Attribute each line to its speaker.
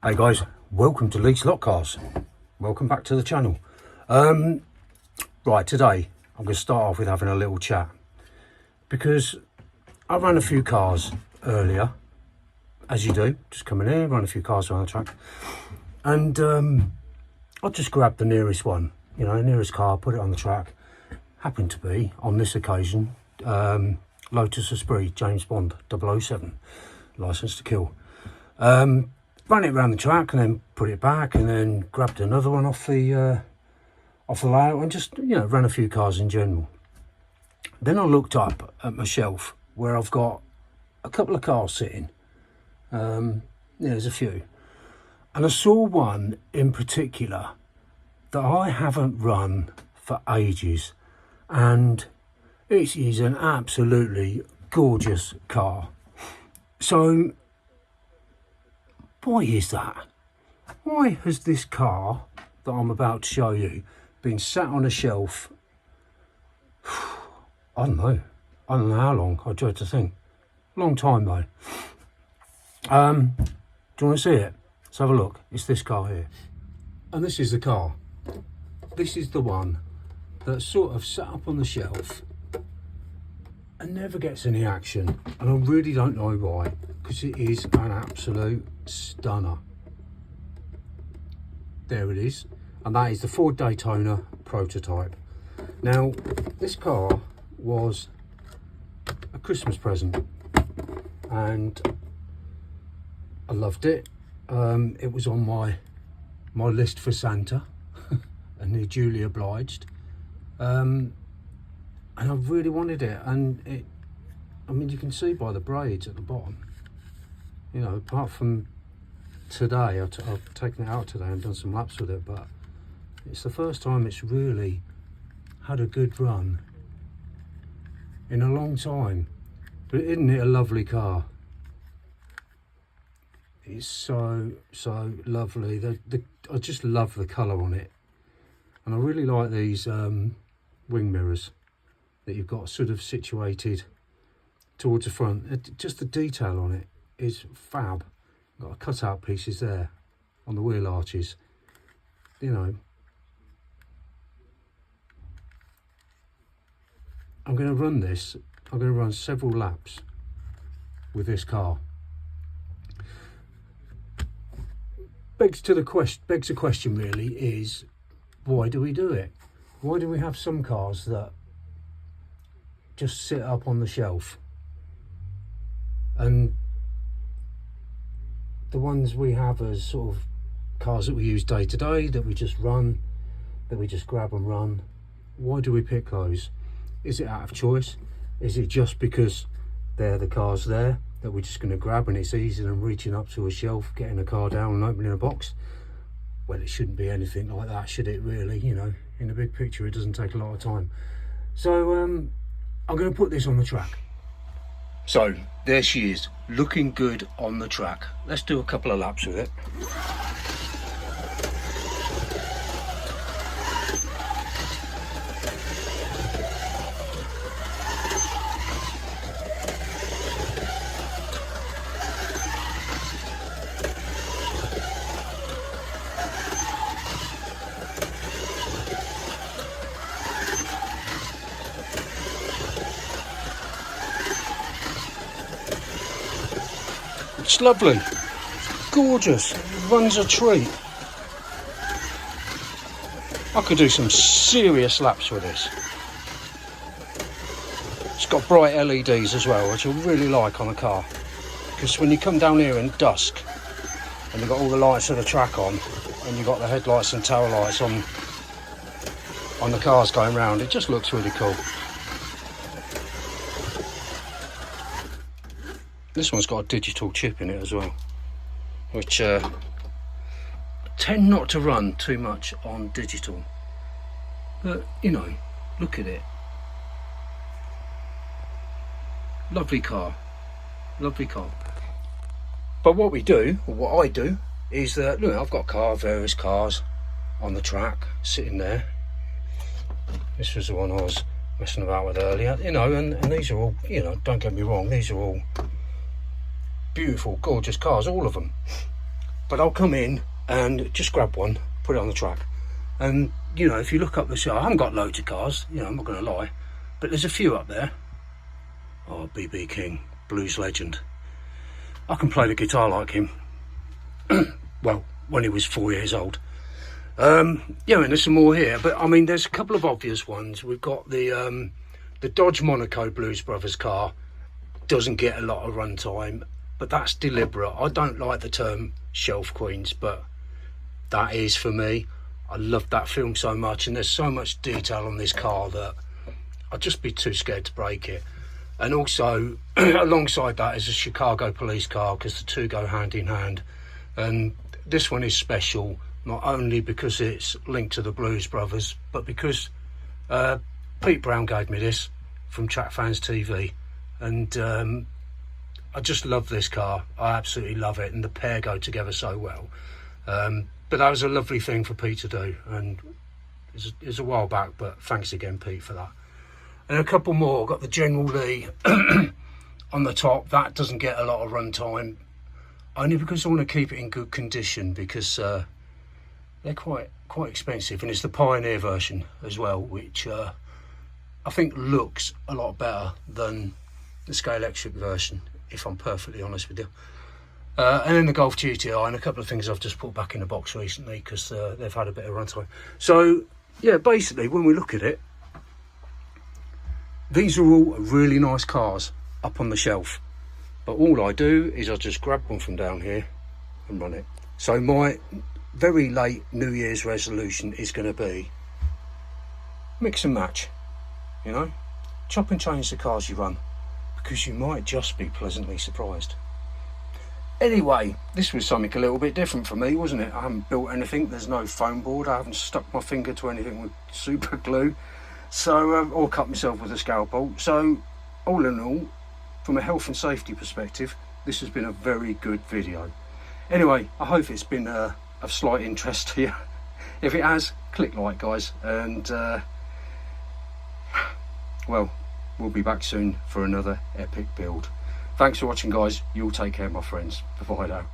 Speaker 1: Hey guys, welcome to Leeds Lot Cars. Welcome back to the channel. Right, today I'm going to start off with having a little chat because I ran a few cars earlier, as you do, just coming here, run a few cars around the track, and I just grabbed the nearest one, nearest car, put it on the track. Happened to be, on this occasion, Lotus Esprit James Bond 007, License to Kill. Ran it around the track and then put it back, and then grabbed another one off the layout, and just ran a few cars in general. Then I looked up at my shelf where I've got a couple of cars sitting. There's a few, and I saw one in particular that I haven't run for ages, and it is an absolutely gorgeous car. So why is that? Why has this car that I'm about to show you been sat on a shelf? I don't know how long. I dread to think. Long time though. Do you want to see it? Let's have a look. It's this car here, and this is the car. This is the one that sort of sat up on the shelf and never gets any action, and I really don't know why, because it is an absolute stunner. There it is, and that is the Ford Daytona Prototype. Now, this car was a Christmas present, and I loved it. It was on my list for Santa, and they're duly obliged. And I really wanted it, and you can see by the braids at the bottom, apart from today, I've taken it out today and done some laps with it, but it's the first time it's really had a good run in a long time. But isn't it a lovely car? It's so lovely. I just love the colour on it, and I really like these wing mirrors that you've got sort of situated towards the front. Just the detail on it is fab. Got a cut-out pieces there on the wheel arches. I'm going to run this. I'm going to run several laps with this car. Begs the question really is, why do we do it? Why do we have some cars that just sit up on the shelf, and the ones we have as sort of cars that we use day to day, that we just run, that we just grab and run? Why do we pick those? Is it out of choice? Is it just because they're the cars there that we're just going to grab, and it's easier than reaching up to a shelf, getting a car down and opening a box? Well, it shouldn't be anything like that, should it really? In the big picture, it doesn't take a lot of time. So I'm going to put this on the track. So there she is, looking good on the track. Let's do a couple of laps with it. It's lovely, gorgeous, runs a treat. I could do some serious laps with this. It's got bright LEDs as well, which I really like on a car, because when you come down here in dusk and you've got all the lights of the track on, and you've got the headlights and tail lights on the cars going round, it just looks really cool. This one's got a digital chip in it as well, which I tend not to run too much on digital, but look at it. Lovely car. But what we do, or what I do, is that I've got various cars on the track sitting there. This was the one I was messing about with earlier, and these are all, don't get me wrong, these are all beautiful, gorgeous cars, all of them. but I'll come in and just grab one, put it on the track. And you know, if you look up the show, I haven't got loads of cars, you know, I'm not going to lie, but there's a few up there. Oh, BB King, blues legend. I can play the guitar like him. Well, when he was 4 years old. Yeah, and there's some more here, but I mean, there's a couple of obvious ones. We've got the Dodge Monaco Blues Brothers car. Doesn't get a lot of runtime, but that's deliberate. I don't like the term shelf queens, but that is for me. I love that film so much, and there's so much detail on this car that I'd just be too scared to break it. And also, alongside that is a Chicago police car, because the two go hand in hand. And this one is special, not only because it's linked to the Blues Brothers, but because Pete Brown gave me this from Track Fans TV. And I just love this car. I absolutely love it, and the pair go together so well. But that was a lovely thing for Pete to do, and it's a while back, but thanks again, Pete, for that. And a couple more. Got the General Lee on the top. That doesn't get a lot of runtime, only because I want to keep it in good condition, because they're quite expensive, and it's the Pioneer version as well, which I think looks a lot better than the Scalextric version, if I'm perfectly honest with you. And then the Golf GTI, and a couple of things I've just put back in the box recently because they've had a bit of runtime. So yeah, basically when we look at it, these are all really nice cars up on the shelf, but all I do is I just grab one from down here and run it. So my very late New Year's resolution is going to be mix and match, you know, chop and change the cars you run, because you might just be pleasantly surprised. Anyway, this was something a little bit different for me, wasn't it? I haven't built anything, there's no foam board, I haven't stuck my finger to anything with super glue, so or cut myself with a scalpel. So all in all, from a health and safety perspective, this has been a very good video. Anyway, I hope it's been of slight interest to you. If it has, click like, guys, and well, we'll be back soon for another epic build. Thanks for watching, guys. You'll take care, my friends. Bye-bye now.